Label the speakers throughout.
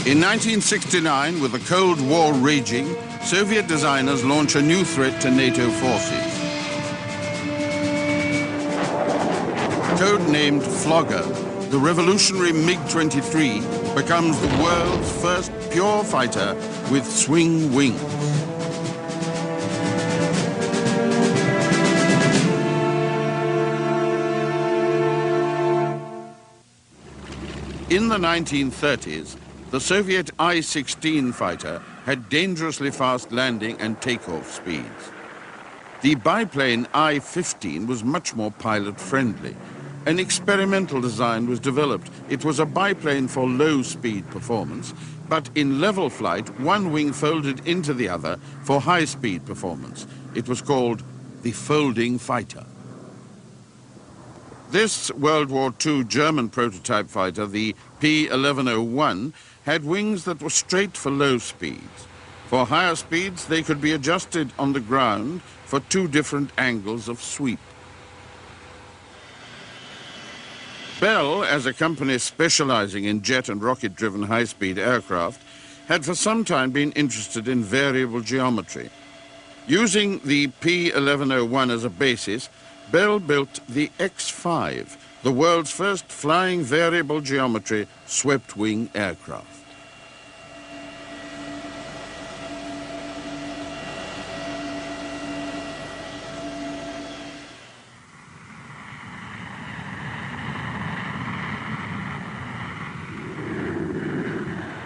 Speaker 1: In 1969, with the Cold War raging, Soviet designers launch a new threat to NATO forces. Code-named Flogger, the revolutionary MiG-23 becomes the world's first pure fighter with swing wings. In the 1930s, the Soviet I-16 fighter had dangerously fast landing and takeoff speeds. The biplane I-15 was much more pilot-friendly. An experimental design was developed. It was a biplane for low-speed performance, but in level flight, one wing folded into the other for high-speed performance. It was called the folding fighter. This World War II German prototype fighter, the P-1101, had wings that were straight for low speeds. For higher speeds, they could be adjusted on the ground for two different angles of sweep. Bell, as a company specializing in jet and rocket-driven high-speed aircraft, had for some time been interested in variable geometry. Using the P-1101 as a basis, Bell built the X-5, the world's first flying variable geometry swept-wing aircraft.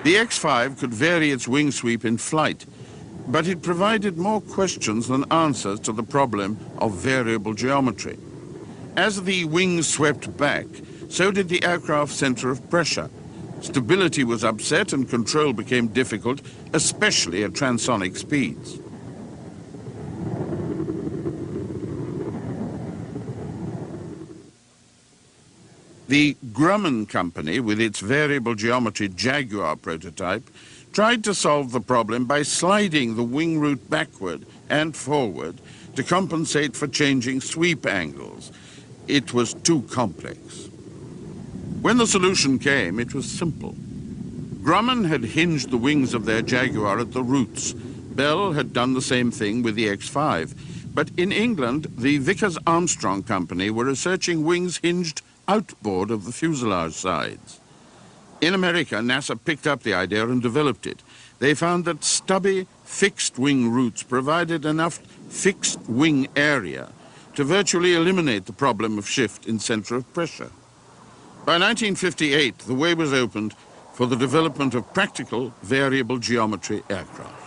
Speaker 1: The X-5 could vary its wing sweep in flight, but it provided more questions than answers to the problem of variable geometry. As the wings swept back, so did the aircraft's center of pressure. Stability was upset and control became difficult, especially at transonic speeds. The Grumman company, with its variable geometry Jaguar prototype, tried to solve the problem by sliding the wing root backward and forward to compensate for changing sweep angles. It was too complex. When the solution came, it was simple. Grumman had hinged the wings of their Jaguar at the roots. Bell had done the same thing with the X-5. But in England, the Vickers-Armstrong company were researching wings hinged outboard of the fuselage sides. In America, NASA picked up the idea and developed it. They found that stubby, fixed wing roots provided enough fixed wing area to virtually eliminate the problem of shift in center of pressure. By 1958, the way was opened for the development of practical variable geometry aircraft.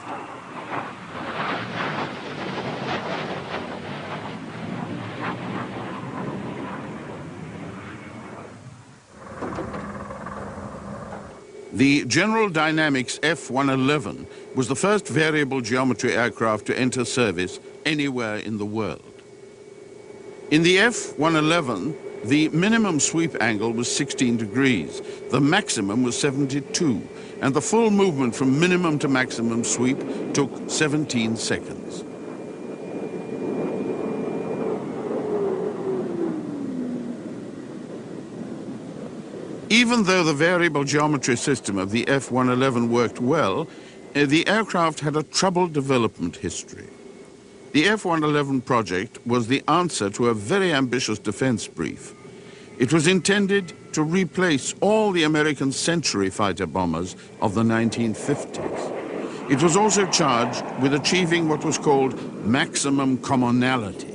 Speaker 1: The General Dynamics F-111 was the first variable geometry aircraft to enter service anywhere in the world. In the F-111, the minimum sweep angle was 16 degrees, the maximum was 72, and the full movement from minimum to maximum sweep took 17 seconds. Even though the variable geometry system of the F-111 worked well, the aircraft had a troubled development history. The F-111 project was the answer to a very ambitious defense brief. It was intended to replace all the American Century fighter bombers of the 1950s. It was also charged with achieving what was called maximum commonality,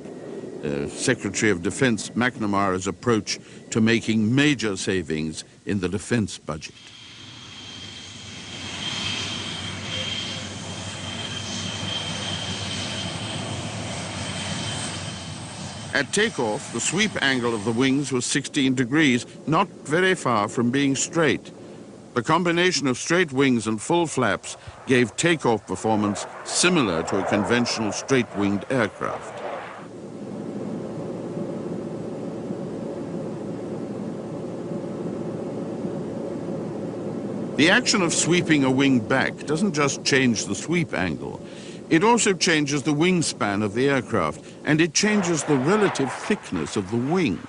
Speaker 1: Secretary of Defense McNamara's approach to making major savings in the defense budget. At takeoff, the sweep angle of the wings was 16 degrees, not very far from being straight. The combination of straight wings and full flaps gave takeoff performance similar to a conventional straight-winged aircraft. The action of sweeping a wing back doesn't just change the sweep angle. It also changes the wingspan of the aircraft, and it changes the relative thickness of the wing.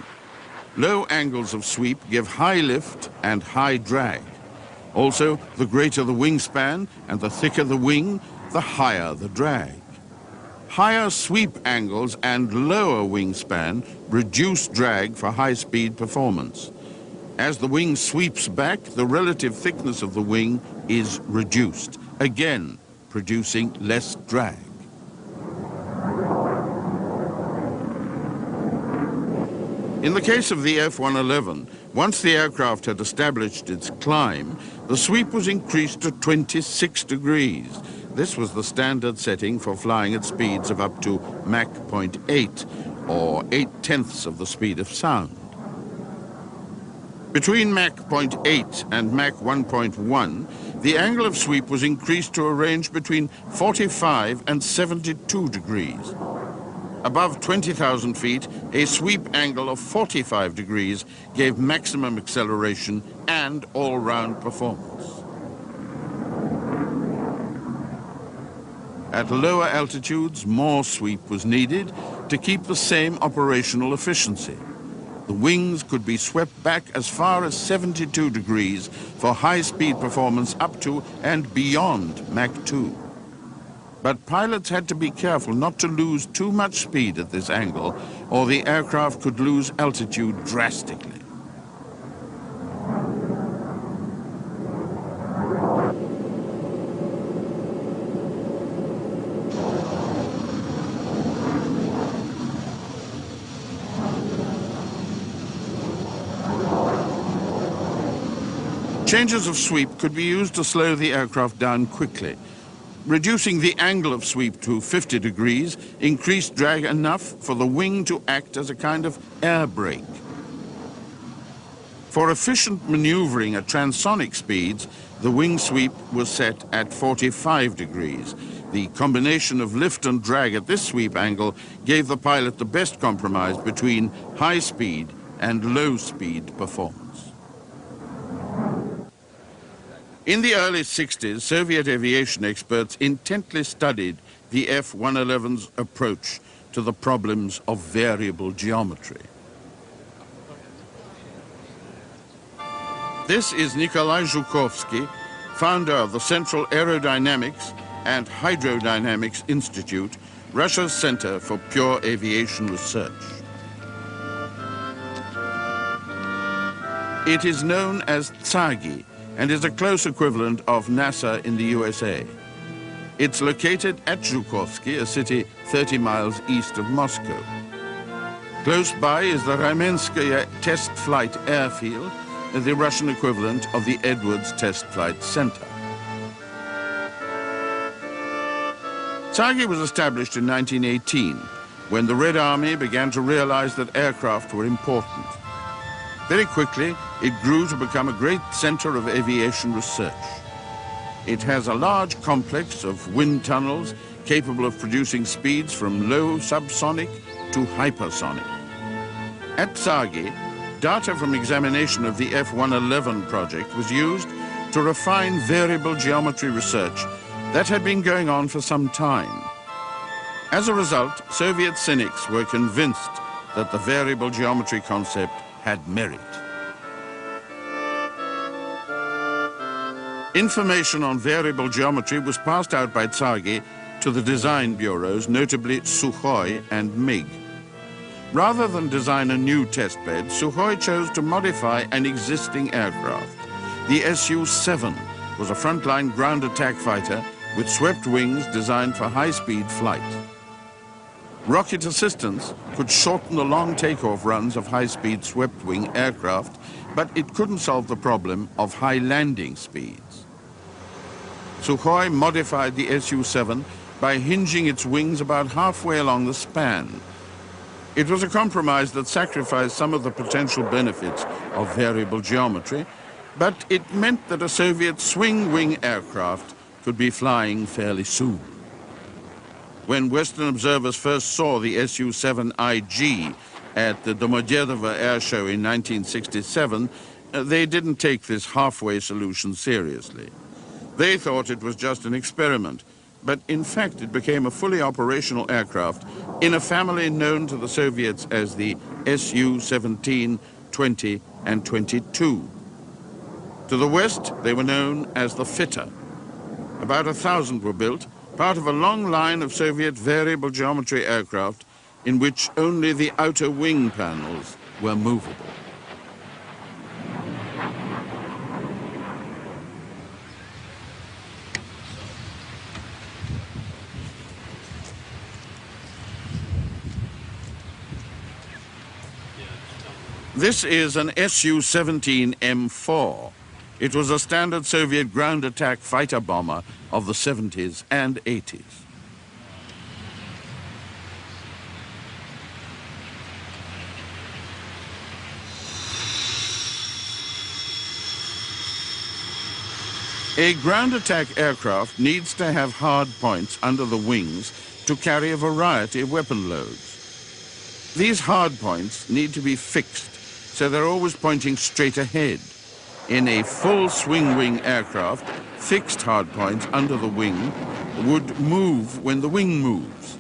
Speaker 1: Low angles of sweep give high lift and high drag. Also, the greater the wingspan and the thicker the wing, the higher the drag. Higher sweep angles and lower wingspan reduce drag for high-speed performance. As the wing sweeps back, the relative thickness of the wing is reduced, again producing less drag. In the case of the F-111, once the aircraft had established its climb, the sweep was increased to 26 degrees. This was the standard setting for flying at speeds of up to Mach 0.8, or 8/10ths of the speed of sound. Between Mach 0.8 and Mach 1.1, the angle of sweep was increased to a range between 45 and 72 degrees. Above 20,000 feet, a sweep angle of 45 degrees gave maximum acceleration and all-round performance. At lower altitudes, more sweep was needed to keep the same operational efficiency. The wings could be swept back as far as 72 degrees for high-speed performance up to and beyond Mach 2. But pilots had to be careful not to lose too much speed at this angle, or the aircraft could lose altitude drastically. Changes of sweep could be used to slow the aircraft down quickly. Reducing the angle of sweep to 50 degrees increased drag enough for the wing to act as a kind of air brake. For efficient maneuvering at transonic speeds, the wing sweep was set at 45 degrees. The combination of lift and drag at this sweep angle gave the pilot the best compromise between high speed and low speed performance. In the early 60s, Soviet aviation experts intently studied the F-111's approach to the problems of variable geometry. This is Nikolai Zhukovsky, founder of the Central Aerodynamics and Hydrodynamics Institute, Russia's Center for Pure Aviation Research. It is known as TSAGI, and is a close equivalent of NASA in the USA. It's located at Zhukovsky, a city 30 miles east of Moscow. Close by is the Ramenskaya Test Flight Airfield, the Russian equivalent of the Edwards Test Flight Center. TSAGI was established in 1918, when the Red Army began to realize that aircraft were important. Very quickly, it grew to become a great center of aviation research. It has a large complex of wind tunnels capable of producing speeds from low subsonic to hypersonic. At TSAGI, data from examination of the F-111 project was used to refine variable geometry research that had been going on for some time. As a result, Soviet cynics were convinced that the variable geometry concept had merit. Information on variable geometry was passed out by TSAGI to the design bureaus, notably Sukhoi and MiG. Rather than design a new test bed, Sukhoi chose to modify an existing aircraft. The Su-7 was a frontline ground attack fighter with swept wings designed for high-speed flight. Rocket assistance could shorten the long takeoff runs of high-speed swept-wing aircraft, but it couldn't solve the problem of high landing speeds. Sukhoi modified the Su-7 by hinging its wings about halfway along the span. It was a compromise that sacrificed some of the potential benefits of variable geometry, but it meant that a Soviet swing-wing aircraft could be flying fairly soon. When Western observers first saw the Su-7IG at the Domodedovo Air Show in 1967, they didn't take this halfway solution seriously. They thought it was just an experiment, but in fact it became a fully operational aircraft in a family known to the Soviets as the Su-17, 20, and 22. To the west, they were known as the fitter. About 1,000 were built, part of a long line of Soviet variable geometry aircraft in which only the outer wing panels were movable. This is an Su-17 M4. It was a standard Soviet ground attack fighter bomber of the 70s and 80s. A ground attack aircraft needs to have hard points under the wings to carry a variety of weapon loads. These hard points need to be fixed, so they're always pointing straight ahead. In a full swing wing aircraft, fixed hard points under the wing would move when the wing moves.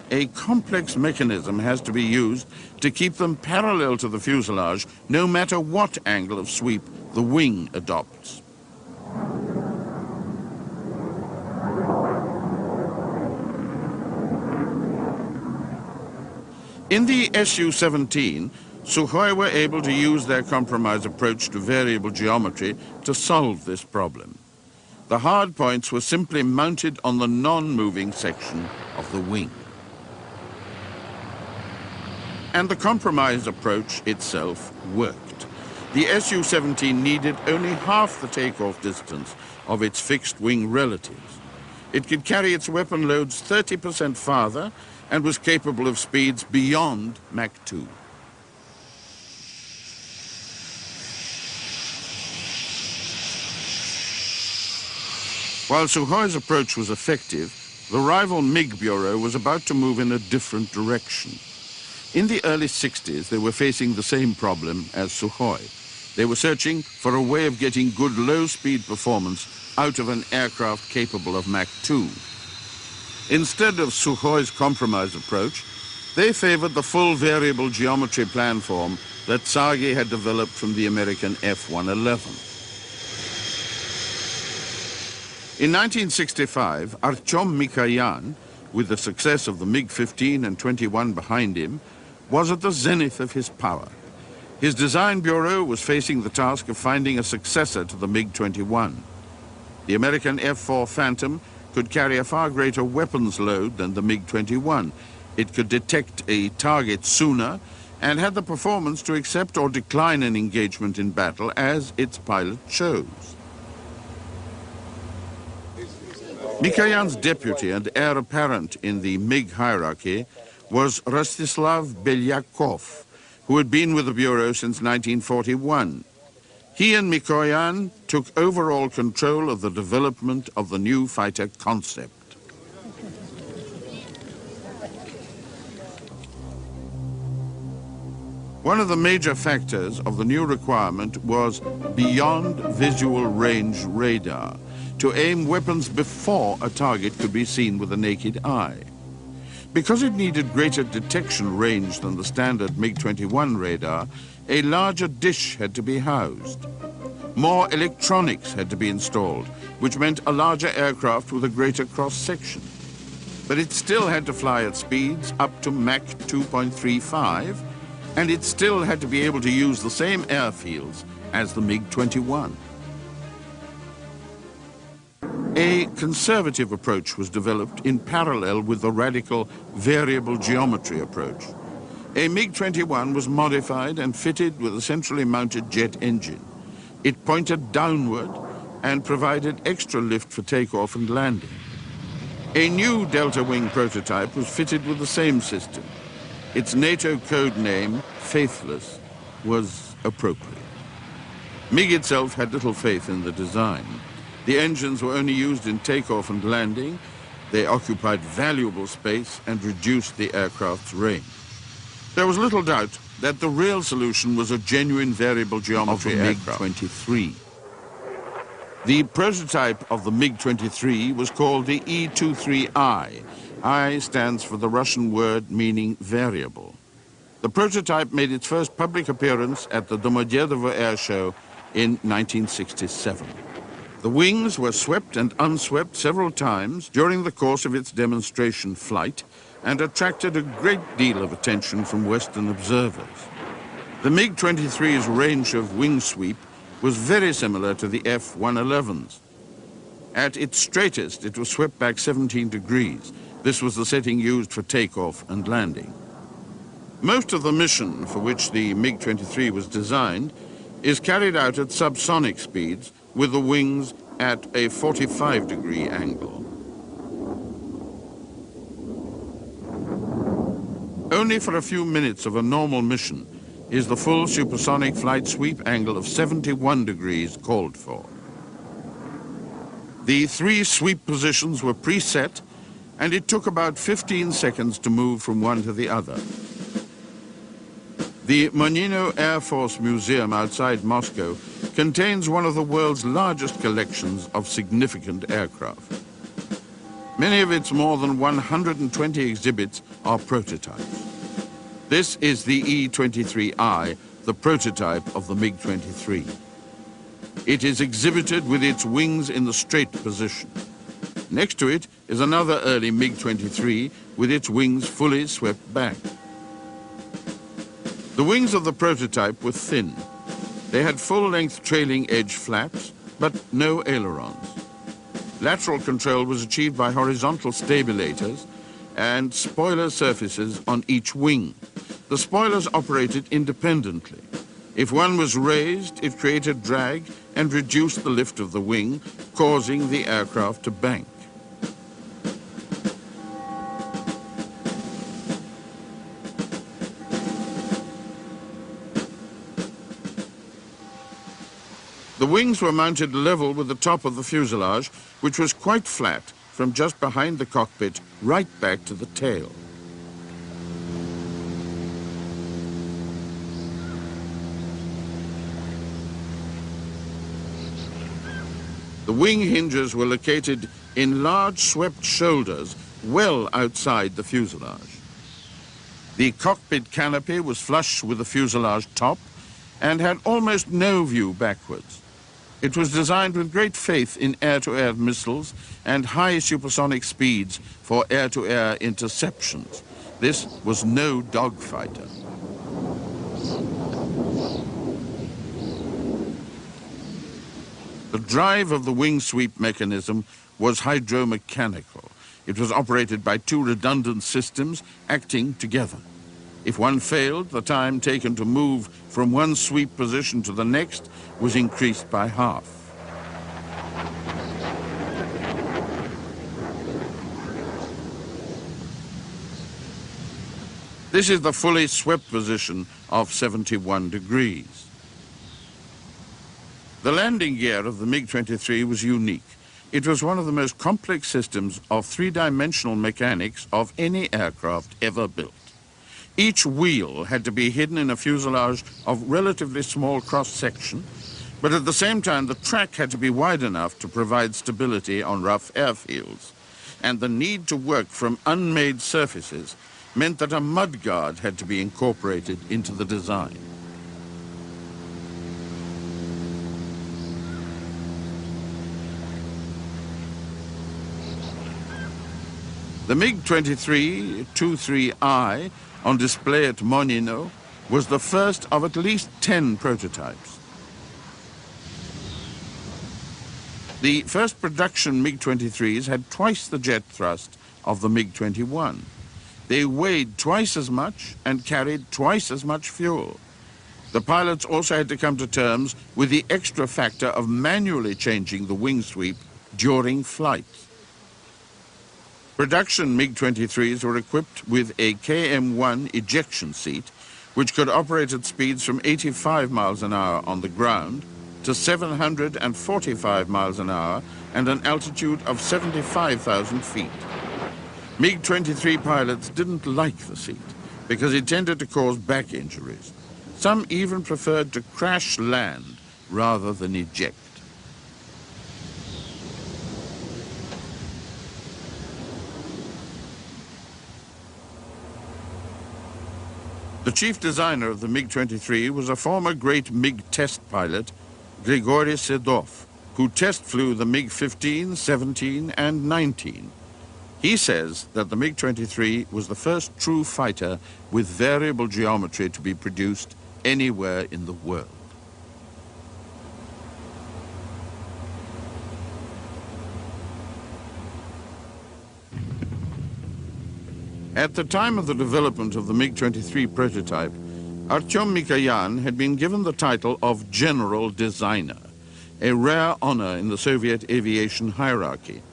Speaker 1: A complex mechanism has to be used to keep them parallel to the fuselage, no matter what angle of sweep the wing adopts. In the Su-17, Sukhoi were able to use their compromise approach to variable geometry to solve this problem. The hard points were simply mounted on the non-moving section of the wing. And the compromise approach itself worked. The Su-17 needed only half the takeoff distance of its fixed wing relatives. It could carry its weapon loads 30% farther and was capable of speeds beyond Mach 2. While Sukhoi's approach was effective, the rival MiG Bureau was about to move in a different direction. In the early 60s, they were facing the same problem as Sukhoi. They were searching for a way of getting good low-speed performance out of an aircraft capable of Mach 2. Instead of Sukhoi's compromise approach, they favored the full variable geometry planform that Tsagi had developed from the American F-111. In 1965, Artyom Mikoyan, with the success of the MiG-15 and 21 behind him, was at the zenith of his power. His design bureau was facing the task of finding a successor to the MiG-21. The American F-4 Phantom could carry a far greater weapons load than the MiG-21. It could detect a target sooner and had the performance to accept or decline an engagement in battle as its pilot chose. Mikoyan's deputy and heir apparent in the MiG hierarchy was Rostislav Belyakov, who had been with the Bureau since 1941. He and Mikoyan took overall control of the development of the new fighter concept. One of the major factors of the new requirement was beyond visual range radar, to aim weapons before a target could be seen with the naked eye. Because it needed greater detection range than the standard MiG-21 radar, a larger dish had to be housed. More electronics had to be installed, which meant a larger aircraft with a greater cross-section. But it still had to fly at speeds up to Mach 2.35, and it still had to be able to use the same airfields as the MiG-21. A conservative approach was developed in parallel with the radical variable geometry approach. A MiG-21 was modified and fitted with a centrally mounted jet engine. It pointed downward and provided extra lift for takeoff and landing. A new delta wing prototype was fitted with the same system. Its NATO code name, Faithless, was appropriate. MiG itself had little faith in the design. The engines were only used in takeoff and landing. They occupied valuable space and reduced the aircraft's range. There was little doubt that the real solution was a genuine variable geometry aircraft. MiG-23. The prototype of the MiG-23 was called the E-23I. I stands for the Russian word meaning variable. The prototype made its first public appearance at the Domodedovo Air Show in 1967. The wings were swept and unswept several times during the course of its demonstration flight and attracted a great deal of attention from Western observers. The MiG-23's range of wing sweep was very similar to the F-111's. At its straightest, it was swept back 17 degrees. This was the setting used for takeoff and landing. Most of the mission for which the MiG-23 was designed is carried out at subsonic speeds with the wings at a 45-degree angle. Only for a few minutes of a normal mission is the full supersonic flight sweep angle of 71 degrees called for. The 3 sweep positions were preset, and it took about 15 seconds to move from one to the other. The Monino Air Force Museum outside Moscow contains one of the world's largest collections of significant aircraft. Many of its more than 120 exhibits are prototypes. This is the E-23I, the prototype of the MiG-23. It is exhibited with its wings in the straight position. Next to it is another early MiG-23 with its wings fully swept back. The wings of the prototype were thin. They had full-length trailing edge flaps, but no ailerons. Lateral control was achieved by horizontal stabilators and spoiler surfaces on each wing. The spoilers operated independently. If one was raised, it created drag and reduced the lift of the wing, causing the aircraft to bank. The wings were mounted level with the top of the fuselage, which was quite flat from just behind the cockpit right back to the tail. The wing hinges were located in large swept shoulders well outside the fuselage. The cockpit canopy was flush with the fuselage top and had almost no view backwards. It was designed with great faith in air-to-air missiles and high supersonic speeds for air-to-air interceptions. This was no dogfighter. The drive of the wing sweep mechanism was hydromechanical. It was operated by 2 redundant systems acting together. If one failed, the time taken to move from one sweep position to the next was increased by half. This is the fully swept position of 71 degrees. The landing gear of the MiG-23 was unique. It was one of the most complex systems of 3-dimensional mechanics of any aircraft ever built. Each wheel had to be hidden in a fuselage of relatively small cross-section, but at the same time the track had to be wide enough to provide stability on rough airfields, and the need to work from unmade surfaces meant that a mudguard had to be incorporated into the design. The MiG-23 on display at Monino was the first of at least 10 prototypes. The first production MiG-23s had twice the jet thrust of the MiG-21. They weighed twice as much and carried twice as much fuel. The pilots also had to come to terms with the extra factor of manually changing the wing sweep during flight. Production MiG-23s were equipped with a KM-1 ejection seat, which could operate at speeds from 85 miles an hour on the ground to 745 miles an hour and an altitude of 75,000 feet. MiG-23 pilots didn't like the seat because it tended to cause back injuries. Some even preferred to crash land rather than eject. The chief designer of the MiG-23 was a former great MiG test pilot, Grigory Sedov, who test flew the MiG-15, 17, and 19. He says that the MiG-23 was the first true fighter with variable geometry to be produced anywhere in the world. At the time of the development of the MiG-23 prototype, Artyom Mikoyan had been given the title of General Designer, a rare honor in the Soviet aviation hierarchy.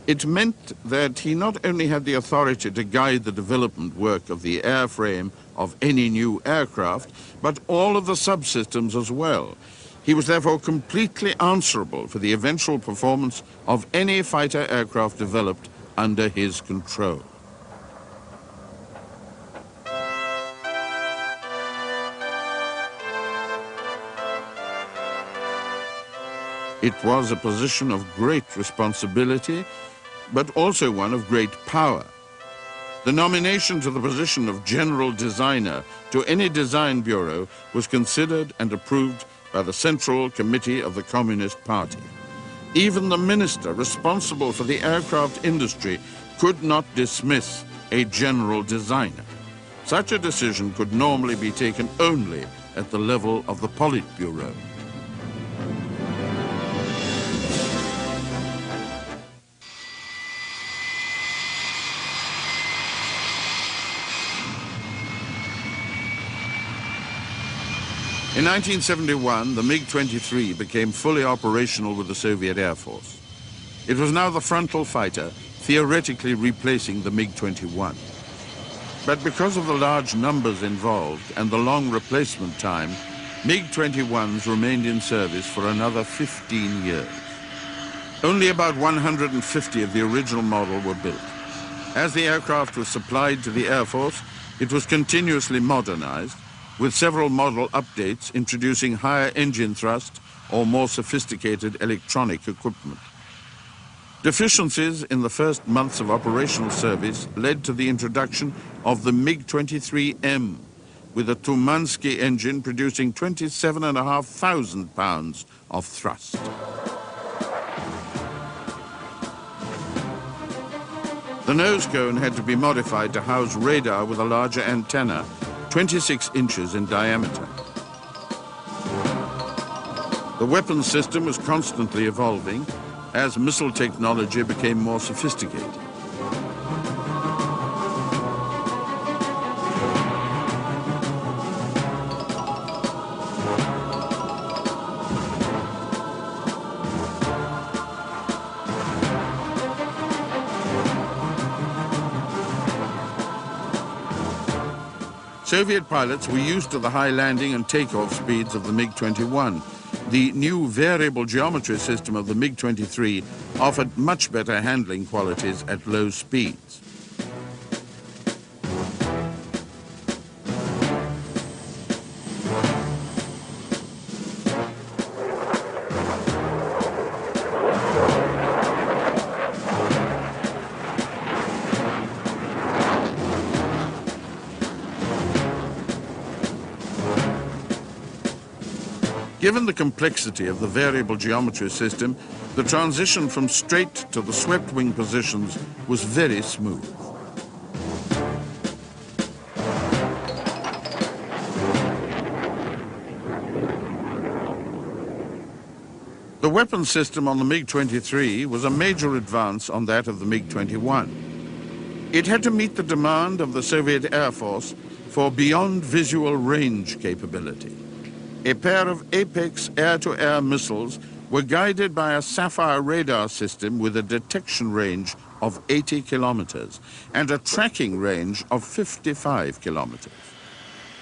Speaker 1: It meant that he not only had the authority to guide the development work of the airframe of any new aircraft, but all of the subsystems as well. He was therefore completely answerable for the eventual performance of any fighter aircraft developed under his control. It was a position of great responsibility, but also one of great power. The nomination to the position of General Designer to any design bureau was considered and approved by the Central Committee of the Communist Party. Even the minister responsible for the aircraft industry could not dismiss a general designer. Such a decision could normally be taken only at the level of the Politburo. In 1971, the MiG-23 became fully operational with the Soviet Air Force. It was now the frontal fighter, theoretically replacing the MiG-21. But because of the large numbers involved and the long replacement time, MiG-21s remained in service for another 15 years. Only about 150 of the original model were built. As the aircraft was supplied to the Air Force, it was continuously modernized, with several model updates introducing higher engine thrust or more sophisticated electronic equipment. Deficiencies in the first months of operational service led to the introduction of the MiG-23M, with a Tumansky engine producing 27,500 pounds of thrust. The nose cone had to be modified to house radar with a larger antenna, 26 inches in diameter. The weapons system was constantly evolving as missile technology became more sophisticated. Soviet pilots were used to the high landing and takeoff speeds of the MiG-21. The new variable geometry system of the MiG-23 offered much better handling qualities at low speeds. Given the complexity of the variable geometry system, the transition from straight to the swept wing positions was very smooth. The weapon system on the MiG-23 was a major advance on that of the MiG-21. It had to meet the demand of the Soviet Air Force for beyond visual range capability. A pair of Apex air-to-air missiles were guided by a Sapphire radar system with a detection range of 80 kilometers and a tracking range of 55 kilometers.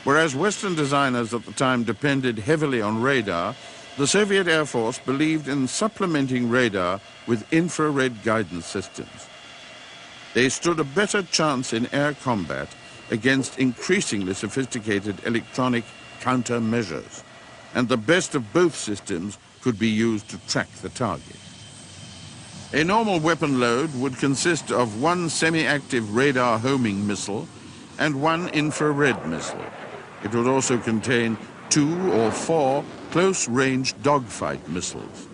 Speaker 1: Whereas Western designers at the time depended heavily on radar, the Soviet Air Force believed in supplementing radar with infrared guidance systems. They stood a better chance in air combat against increasingly sophisticated electronic countermeasures, and the best of both systems could be used to track the target. A normal weapon load would consist of one semi-active radar homing missile and one infrared missile. It would also contain 2 or 4 close-range dogfight missiles.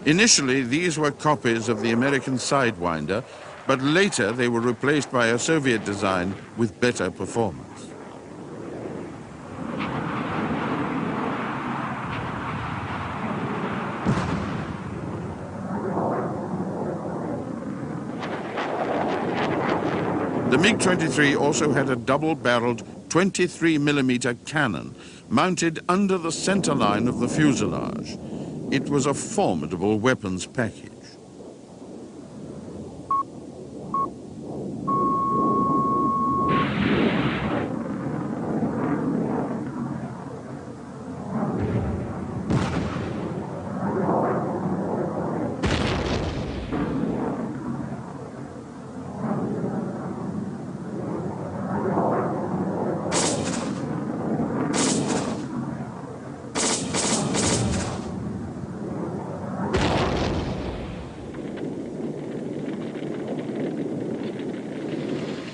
Speaker 1: Initially, these were copies of the American Sidewinder, but later they were replaced by a Soviet design with better performance. The MiG-23 also had a double-barreled 23mm cannon mounted under the center line of the fuselage. It was a formidable weapons package.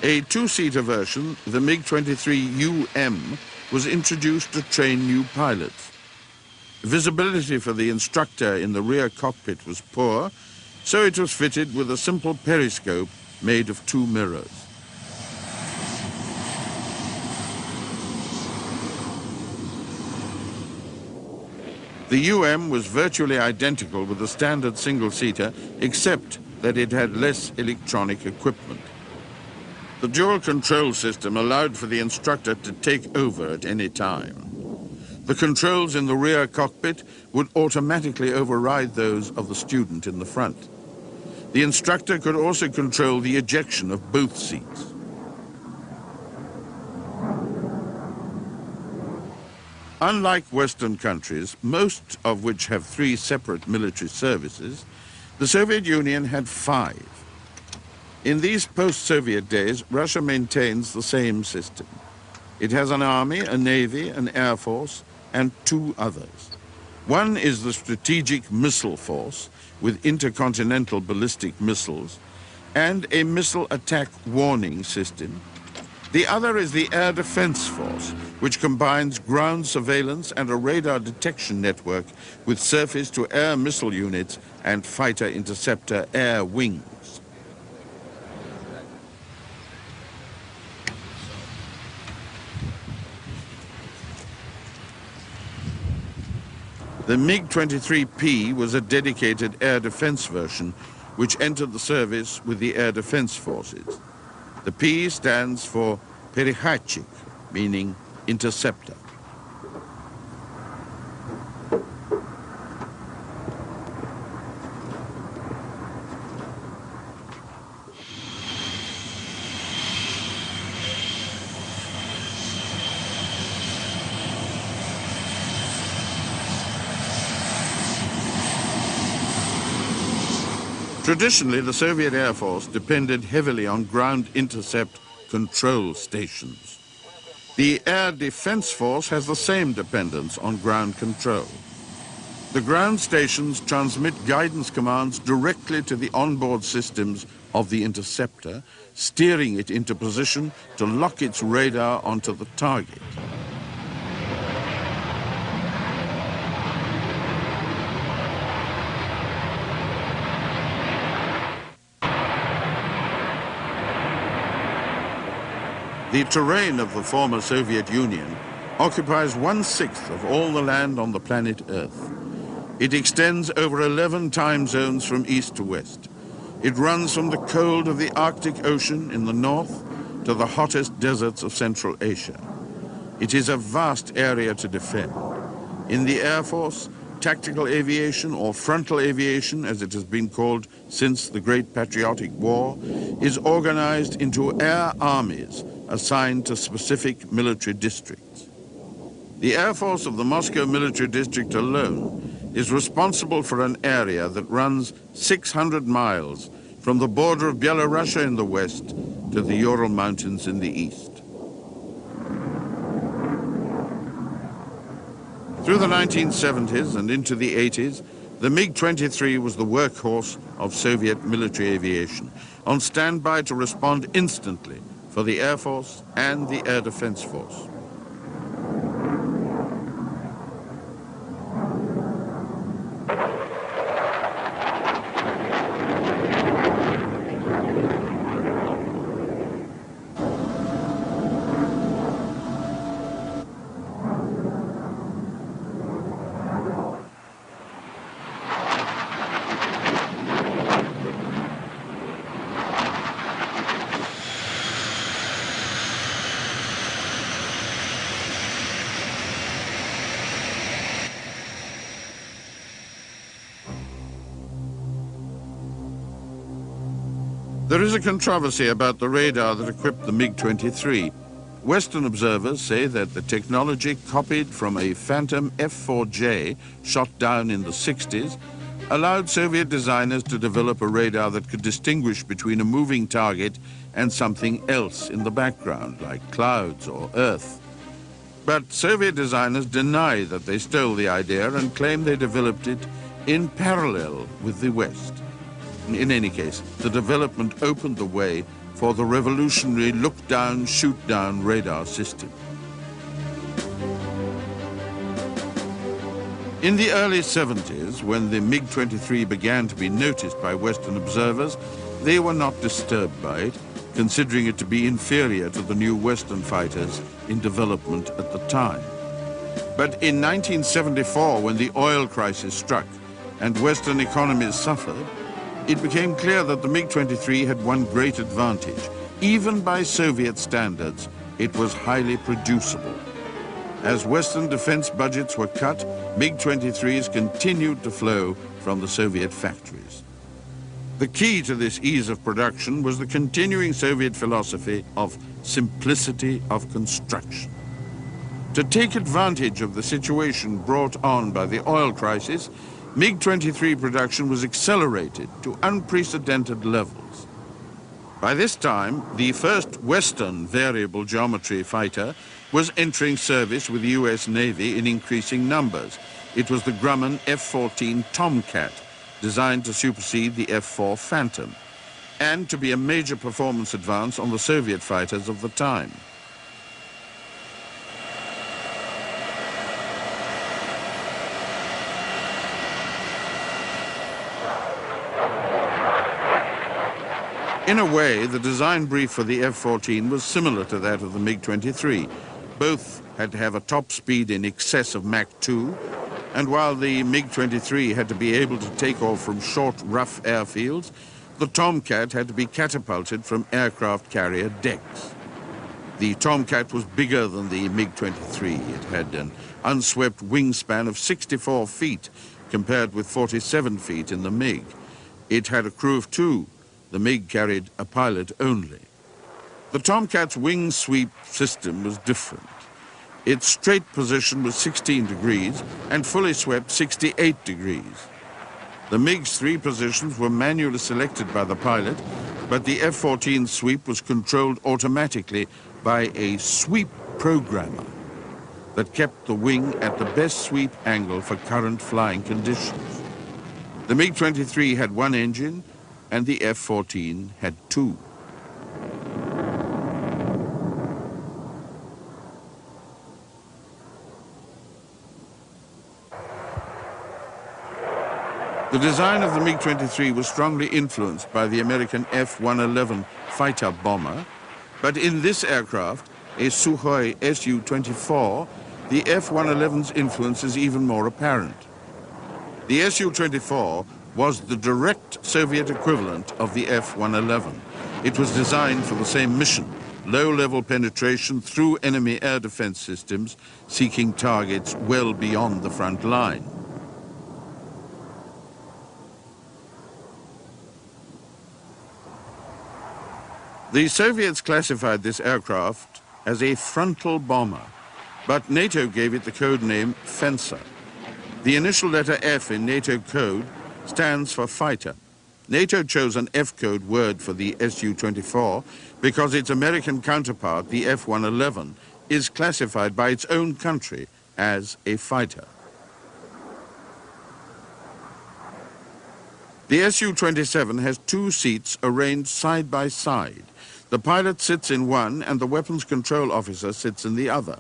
Speaker 1: A two-seater version, the MiG-23 was introduced to train new pilots. Visibility for the instructor in the rear cockpit was poor, so it was fitted with a simple periscope made of two mirrors. The was virtually identical with the standard single-seater, except that it had less electronic equipment. The dual control system allowed for the instructor to take over at any time. The controls in the rear cockpit would automatically override those of the student in the front. The instructor could also control the ejection of both seats. Unlike Western countries, most of which have 3 separate military services, the Soviet Union had 5. In these post-Soviet days, Russia maintains the same system. It has an army, a navy, an air force, and 2 others. One is the Strategic Missile Force, with intercontinental ballistic missiles, and a missile attack warning system. The other is the Air Defense Force, which combines ground surveillance and a radar detection network with surface-to-air missile units and fighter interceptor air wings. The MiG-23P was a dedicated air defense version which entered the service with the Air Defense Forces. The P stands for Перехватчик, meaning interceptor. Traditionally, the Soviet Air Force depended heavily on ground intercept control stations. The Air Defense Force has the same dependence on ground control. The ground stations transmit guidance commands directly to the onboard systems of the interceptor, steering it into position to lock its radar onto the target. The terrain of the former Soviet Union occupies 1/6 of all the land on the planet Earth. It extends over 11 time zones from east to west. It runs from the cold of the Arctic Ocean in the north to the hottest deserts of Central Asia. It is a vast area to defend. In the Air Force, tactical aviation, or frontal aviation as it has been called since the Great Patriotic War, is organized into air armies assigned to specific military districts. The Air Force of the Moscow Military District alone is responsible for an area that runs 600 miles from the border of Belarus in the west to the Ural Mountains in the east. Through the 1970s and into the 80s, the MiG-23 was the workhorse of Soviet military aviation, on standby to respond instantly for the Air Force and the Air Defense Force. There is a controversy about the radar that equipped the MiG-23. Western observers say that the technology copied from a Phantom F-4J shot down in the 60s allowed Soviet designers to develop a radar that could distinguish between a moving target and something else in the background, like clouds or Earth. But Soviet designers deny that they stole the idea and claim they developed it in parallel with the West. In any case, the development opened the way for the revolutionary look-down, shoot-down radar system. In the early 70s, when the MiG-23 began to be noticed by Western observers, they were not disturbed by it, considering it to be inferior to the new Western fighters in development at the time. But in 1974, when the oil crisis struck and Western economies suffered, it became clear that the MiG-23 had one great advantage. Even by Soviet standards, it was highly producible. As Western defense budgets were cut, MiG-23s continued to flow from the Soviet factories. The key to this ease of production was the continuing Soviet philosophy of simplicity of construction. To take advantage of the situation brought on by the oil crisis, MiG-23 production was accelerated to unprecedented levels. By this time, the first Western variable geometry fighter was entering service with the US Navy in increasing numbers. It was the Grumman F-14 Tomcat, designed to supersede the F-4 Phantom, and to be a major performance advance on the Soviet fighters of the time. In a way, the design brief for the F-14 was similar to that of the MiG-23. Both had to have a top speed in excess of Mach 2, and while the MiG-23 had to be able to take off from short, rough airfields, the Tomcat had to be catapulted from aircraft carrier decks. The Tomcat was bigger than the MiG-23. It had an unswept wingspan of 64 feet, compared with 47 feet in the MiG. It had a crew of 2. The MiG carried a pilot only. The Tomcat's wing sweep system was different. Its straight position was 16 degrees and fully swept 68 degrees. The MiG's 3 positions were manually selected by the pilot, but the F-14 sweep was controlled automatically by a sweep programmer that kept the wing at the best sweep angle for current flying conditions. The MiG-23 had 1 engine, and the F-14 had 2. The design of the MiG-23 was strongly influenced by the American F-111 fighter bomber, but in this aircraft, a Sukhoi Su-24, the F-111's influence is even more apparent. The Su-24 was the direct Soviet equivalent of the F-111. It was designed for the same mission, low-level penetration through enemy air defense systems, seeking targets well beyond the front line. The Soviets classified this aircraft as a frontal bomber, but NATO gave it the code name Fencer. The initial letter F in NATO code stands for fighter. NATO chose an F-code word for the Su-24 because its American counterpart, the F-111, is classified by its own country as a fighter. The Su-27 has 2 seats arranged side by side. The pilot sits in one and the weapons control officer sits in the other.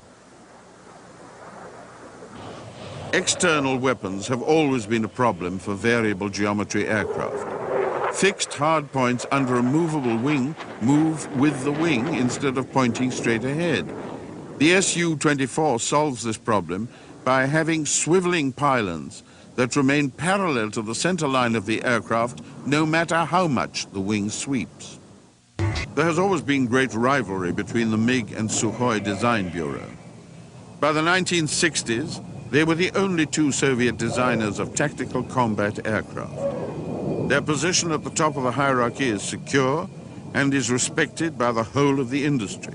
Speaker 1: External weapons have always been a problem for variable geometry aircraft. Fixed hard points under a movable wing move with the wing instead of pointing straight ahead. The Su-24 solves this problem by having swiveling pylons that remain parallel to the center line of the aircraft no matter how much the wing sweeps. There has always been great rivalry between the MiG and Sukhoi Design Bureau. By the 1960s, they were the only 2 Soviet designers of tactical combat aircraft. Their position at the top of the hierarchy is secure, and is respected by the whole of the industry.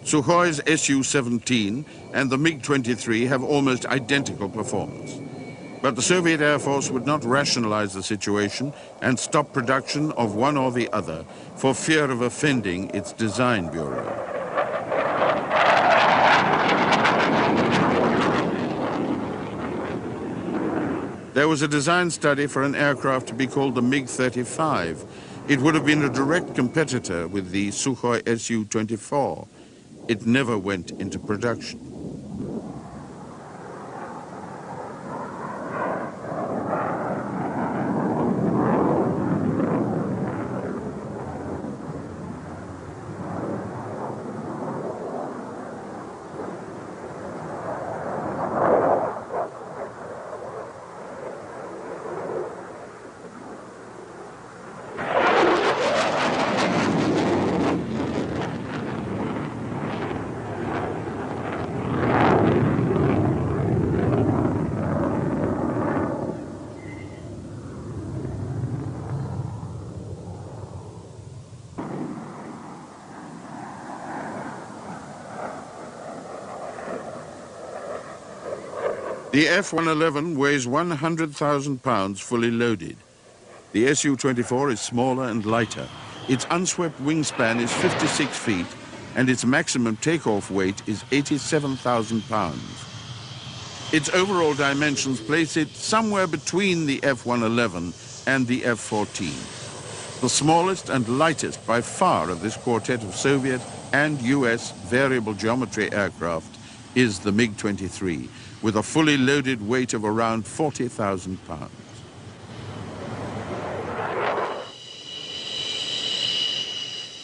Speaker 1: Sukhoi's Su-17 and the MiG-23 have almost identical performance. But the Soviet Air Force would not rationalize the situation and stop production of one or the other for fear of offending its design bureau. There was a design study for an aircraft to be called the MiG-35. It would have been a direct competitor with the Sukhoi Su-24. It never went into production. The F-111 weighs 100,000 pounds fully loaded. The Su-24 is smaller and lighter. Its unswept wingspan is 56 feet, and its maximum takeoff weight is 87,000 pounds. Its overall dimensions place it somewhere between the F-111 and the F-14. The smallest and lightest by far of this quartet of Soviet and US variable geometry aircraft is the MiG-23, with a fully loaded weight of around 40,000 pounds.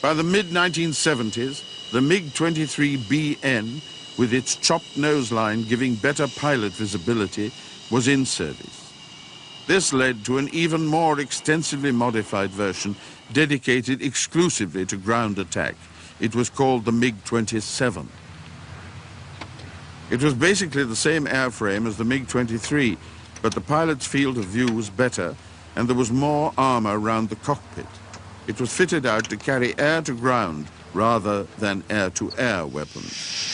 Speaker 1: By the mid-1970s, the MiG-23BN, with its chopped nose line giving better pilot visibility, was in service. This led to an even more extensively modified version dedicated exclusively to ground attack. It was called the MiG-27. It was basically the same airframe as the MiG-23, but the pilot's field of view was better and there was more armor around the cockpit. It was fitted out to carry air-to-ground rather than air-to-air weapons.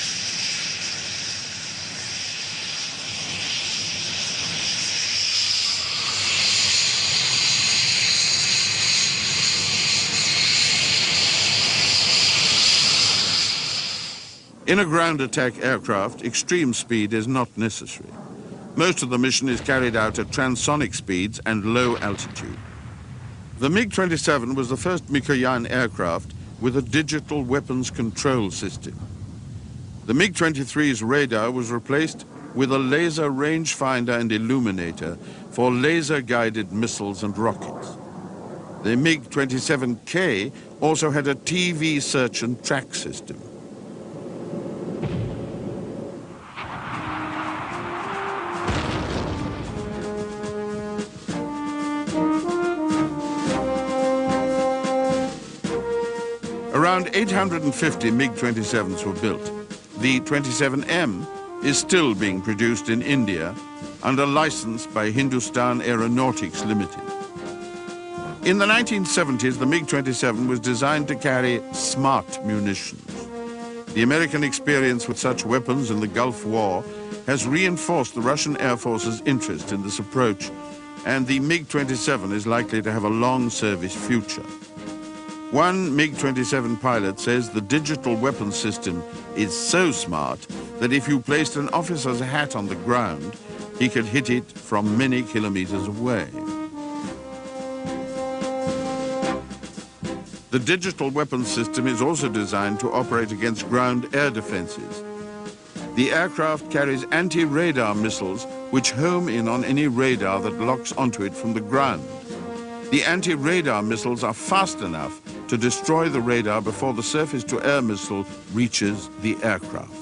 Speaker 1: In a ground attack aircraft, extreme speed is not necessary. Most of the mission is carried out at transonic speeds and low altitude. The MiG-27 was the first Mikoyan aircraft with a digital weapons control system. The MiG-23's radar was replaced with a laser rangefinder and illuminator for laser-guided missiles and rockets. The MiG-27K also had a TV search and track system. Around 850 MiG-27s were built. The 27M is still being produced in India under license by Hindustan Aeronautics Limited. In the 1970s, the MiG-27 was designed to carry smart munitions. The American experience with such weapons in the Gulf War has reinforced the Russian Air Force's interest in this approach, and the MiG-27 is likely to have a long service future. One MiG-27 pilot says the digital weapon system is so smart that if you placed an officer's hat on the ground, he could hit it from many kilometers away. The digital weapon system is also designed to operate against ground air defenses. The aircraft carries anti-radar missiles which home in on any radar that locks onto it from the ground. The anti-radar missiles are fast enough to destroy the radar before the surface-to-air missile reaches the aircraft.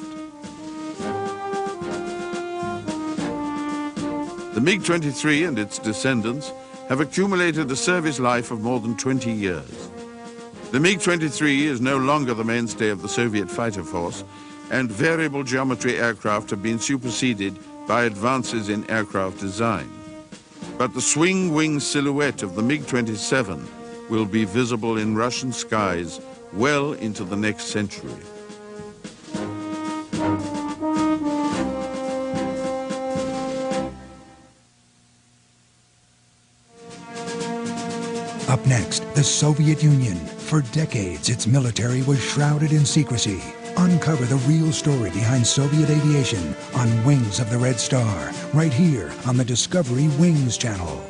Speaker 1: The MiG-23 and its descendants have accumulated a service life of more than 20 years. The MiG-23 is no longer the mainstay of the Soviet fighter force, and variable geometry aircraft have been superseded by advances in aircraft design. But the swing-wing silhouette of the MiG-27, will be visible in Russian skies well into the next century.
Speaker 2: Up next, the Soviet Union. For decades, its military was shrouded in secrecy. Uncover the real story behind Soviet aviation on Wings of the Red Star, right here on the Discovery Wings channel.